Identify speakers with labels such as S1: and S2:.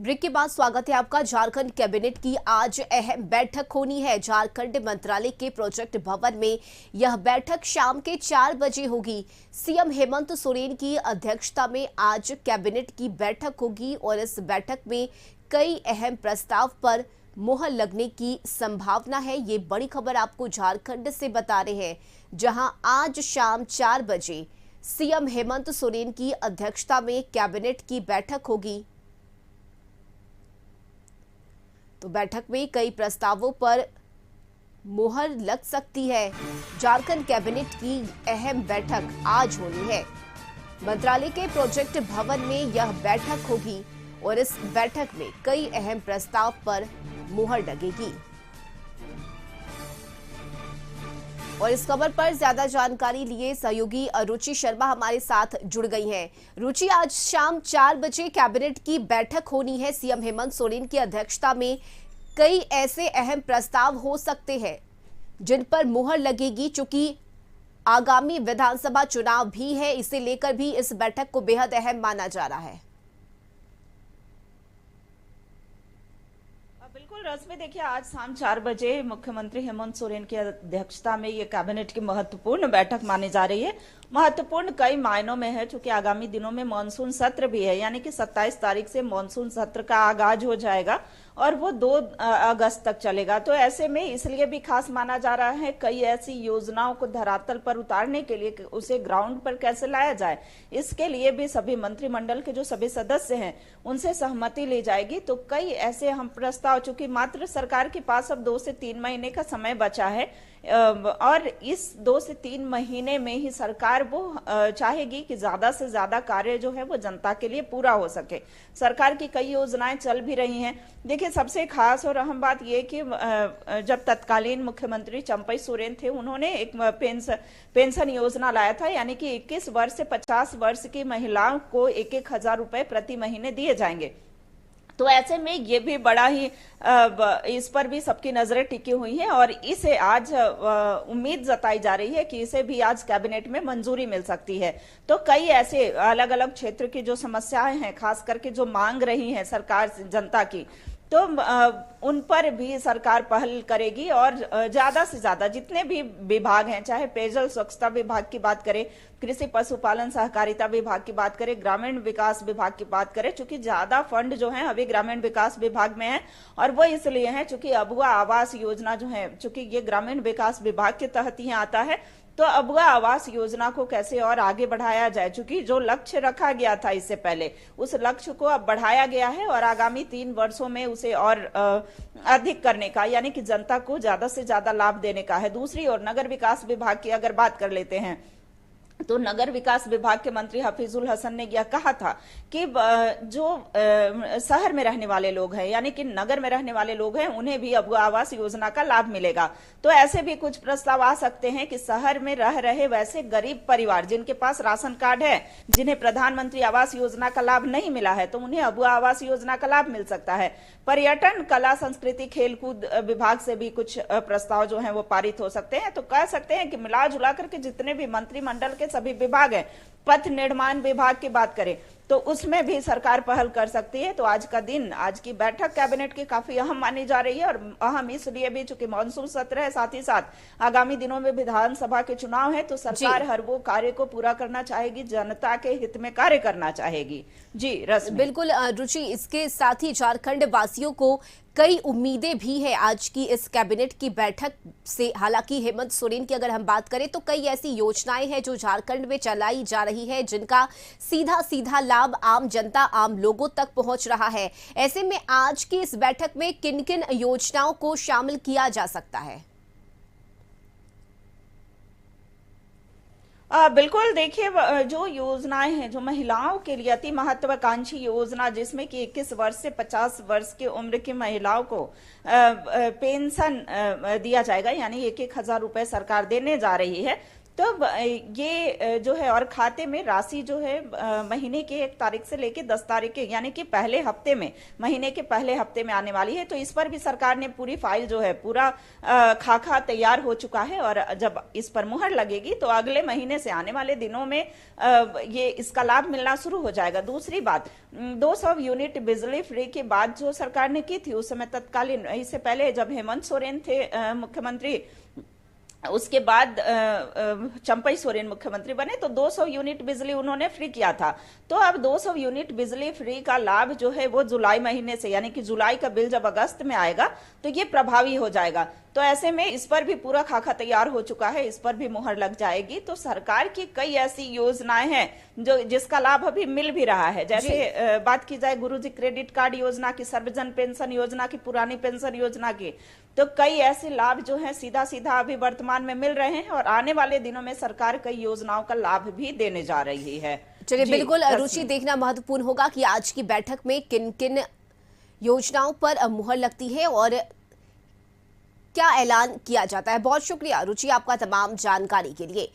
S1: Break के बाद स्वागत है आपका। झारखंड कैबिनेट की आज अहम बैठक होनी है। झारखंड मंत्रालय के प्रोजेक्ट भवन में यह बैठक शाम के 4 बजे होगी। सीएम हेमंत सोरेन की अध्यक्षता में आज कैबिनेट की बैठक होगी और इस बैठक में कई अहम प्रस्ताव पर मुहर लगने की संभावना है। ये बड़ी खबर आपको झारखंड से बता रहे हैं, जहां आज शाम 4 बजे सीएम हेमंत सोरेन की अध्यक्षता में कैबिनेट की बैठक होगी। तो बैठक में कई प्रस्तावों पर मुहर लग सकती है। झारखंड कैबिनेट की अहम बैठक आज होनी है। मंत्रालय के प्रोजेक्ट भवन में यह बैठक होगी और इस बैठक में कई अहम प्रस्ताव पर मुहर लगेगी। और इस खबर पर ज्यादा जानकारी लिए सहयोगी रुचि शर्मा हमारे साथ जुड़ गई हैं। रुचि, आज शाम 4 बजे कैबिनेट की बैठक होनी है। सीएम हेमंत सोरेन की अध्यक्षता में कई ऐसे अहम प्रस्ताव हो सकते हैं जिन पर मुहर लगेगी। चूंकि आगामी विधानसभा चुनाव भी है, इसे लेकर भी इस बैठक को बेहद अहम माना जा रहा है।
S2: बिल्कुल रश्मि, देखिए आज शाम 4 बजे मुख्यमंत्री हेमंत सोरेन की अध्यक्षता में ये कैबिनेट की महत्वपूर्ण बैठक मानी जा रही है। महत्वपूर्ण कई मायनों में है, क्योंकि आगामी दिनों में मानसून सत्र भी है, यानी कि 27 तारीख से मानसून सत्र का आगाज हो जाएगा और वो 2 अगस्त तक चलेगा। तो ऐसे में इसलिए भी खास माना जा रहा है, कई ऐसी योजनाओं को धरातल पर उतारने के लिए उसे ग्राउंड पर कैसे लाया जाए, इसके लिए भी सभी मंत्रिमंडल के जो सभी सदस्य हैं उनसे सहमति ली जाएगी। तो कई ऐसे हम प्रस्ताव, चूंकि मात्र सरकार के पास अब 2 से 3 महीने का समय बचा है और इस 2 से 3 महीने में ही सरकार वो चाहेगी कि ज्यादा से ज्यादा कार्य जो है वो जनता के लिए पूरा हो सके। सरकार की कई योजनाएं चल भी रही हैं। देखिए, सबसे खास और अहम बात यह कि जब तत्कालीन मुख्यमंत्री चंपई सोरेन थे, उन्होंने एक पेंशन योजना लाया था, यानी कि 21 वर्ष से 50 वर्ष की महिलाओं को 1-1 हजार रुपए प्रति महीने दिए जाएंगे। तो ऐसे में ये भी बड़ा ही इस पर भी सबकी नजरें टिकी हुई हैं और इसे आज उम्मीद जताई जा रही है कि इसे भी आज कैबिनेट में मंजूरी मिल सकती है। तो कई ऐसे अलग अलग क्षेत्र की जो समस्याएं हैं, खास करके जो मांग रही हैं सरकार जनता की, तो उन पर भी सरकार पहल करेगी और ज्यादा से ज्यादा जितने भी विभाग हैं, चाहे पेयजल स्वच्छता विभाग की बात करें, कृषि पशुपालन सहकारिता विभाग की बात करें, ग्रामीण विकास विभाग की बात करें, चूंकि ज्यादा फंड जो है अभी ग्रामीण विकास विभाग में है और वो इसलिए है चूंकि अबुआ आवास योजना जो है, चूंकि ये ग्रामीण विकास विभाग के तहत ही आता है, तो अबुआ आवास योजना को कैसे और आगे बढ़ाया जाए, चूंकि जो लक्ष्य रखा गया था इससे पहले, उस लक्ष्य को अब बढ़ाया गया है और आगामी 3 वर्षों में उसे और अधिक करने का, यानी कि जनता को ज्यादा से ज्यादा लाभ देने का है। दूसरी ओर नगर विकास विभाग की अगर बात कर लेते हैं, तो नगर विकास विभाग के मंत्री हफीजुल हसन ने यह कहा था कि जो शहर में रहने वाले लोग हैं, यानी कि नगर में रहने वाले लोग हैं, उन्हें भी अब आवास योजना का लाभ मिलेगा। तो ऐसे भी कुछ प्रस्ताव आ सकते हैं कि शहर में रह रहे वैसे गरीब परिवार जिनके पास राशन कार्ड है, जिन्हें प्रधानमंत्री आवास योजना का लाभ नहीं मिला है, तो उन्हें अब आवास योजना का लाभ मिल सकता है। पर्यटन, कला, संस्कृति, खेलकूद विभाग से भी कुछ प्रस्ताव जो है वो पारित हो सकते हैं। तो कह सकते हैं कि मिला जुला करके जितने भी मंत्रिमंडल के सभी विभाग हैं, पथ निर्माण विभाग की बात करें तो उसमें भी सरकार पहल कर सकती है। तो आज का दिन, आज की बैठक कैबिनेट की काफी अहम मानी जा रही है और अहम इसलिए भी चूंकि मानसून सत्र है, साथ ही साथ आगामी दिनों में विधानसभा के चुनाव है, तो सरकार हर वो कार्य को पूरा करना चाहेगी, जनता के हित में कार्य करना चाहेगी। जी रश्मि।
S1: बिल्कुल रुचि, इसके साथ ही झारखंड वासियों को कई उम्मीदें भी है आज की इस कैबिनेट की बैठक से। हालांकि हेमंत सोरेन की अगर हम बात करें तो कई ऐसी योजनाएं हैं जो झारखंड में चलाई जा रही है, जिनका सीधा सीधा लाभ आम जनता, आम लोगों तक पहुंच रहा है। ऐसे में आज की इस बैठक में किन किन योजनाओं को शामिल किया जा सकता है?
S2: बिल्कुल, देखिए जो योजनाएं हैं, जो महिलाओं के लिए अति महत्वाकांक्षी योजना, जिसमें कि 21 वर्ष से 50 वर्ष की उम्र की महिलाओं को पेंशन दिया जाएगा, यानी 1-1 हजार रुपए सरकार देने जा रही है। तो ये जो है, और खाते में राशि जो है महीने के 1 तारीख से लेके 10 तारीख के, यानी कि पहले हफ्ते में, महीने के पहले हफ्ते में आने वाली है। तो इस पर भी सरकार ने पूरी फाइल जो है, पूरा खाका तैयार हो चुका है, और जब इस पर मुहर लगेगी तो अगले महीने से आने वाले दिनों में ये इसका लाभ मिलना शुरू हो जाएगा। दूसरी बात, 200 यूनिट बिजली फ्री की बात जो सरकार ने की थी उस समय तत्कालीन, इससे पहले जब हेमंत सोरेन थे मुख्यमंत्री, उसके बाद चंपई सोरेन मुख्यमंत्री बने, तो 200 यूनिट बिजली उन्होंने फ्री किया था। तो अब 200 यूनिट बिजली फ्री का लाभ जो है वो जुलाई महीने से, यानी कि जुलाई का बिल जब अगस्त में आएगा तो ये प्रभावी हो जाएगा। तो ऐसे में इस पर भी पूरा खाका तैयार हो चुका है, इस पर भी मुहर लग जाएगी। तो सरकार की कई ऐसी योजनाएं हैं जो जिसका लाभ अभी मिल भी रहा है। जैसे बात की जाए गुरुजी क्रेडिट कार्ड योजना की, सर्वजन पेंशन योजना की, पुरानी पेंशन योजना की, तो कई ऐसे लाभ जो हैं सीधा सीधा अभी वर्तमान में मिल रहे हैं, और आने वाले दिनों में सरकार कई योजनाओं का लाभ भी देने जा रही है।
S1: चलिए, बिल्कुल रुचि, देखना महत्वपूर्ण होगा कि आज की बैठक में किन किन योजनाओं पर मुहर लगती है और क्या ऐलान किया जाता है। बहुत शुक्रिया रुचि आपका तमाम जानकारी के लिए।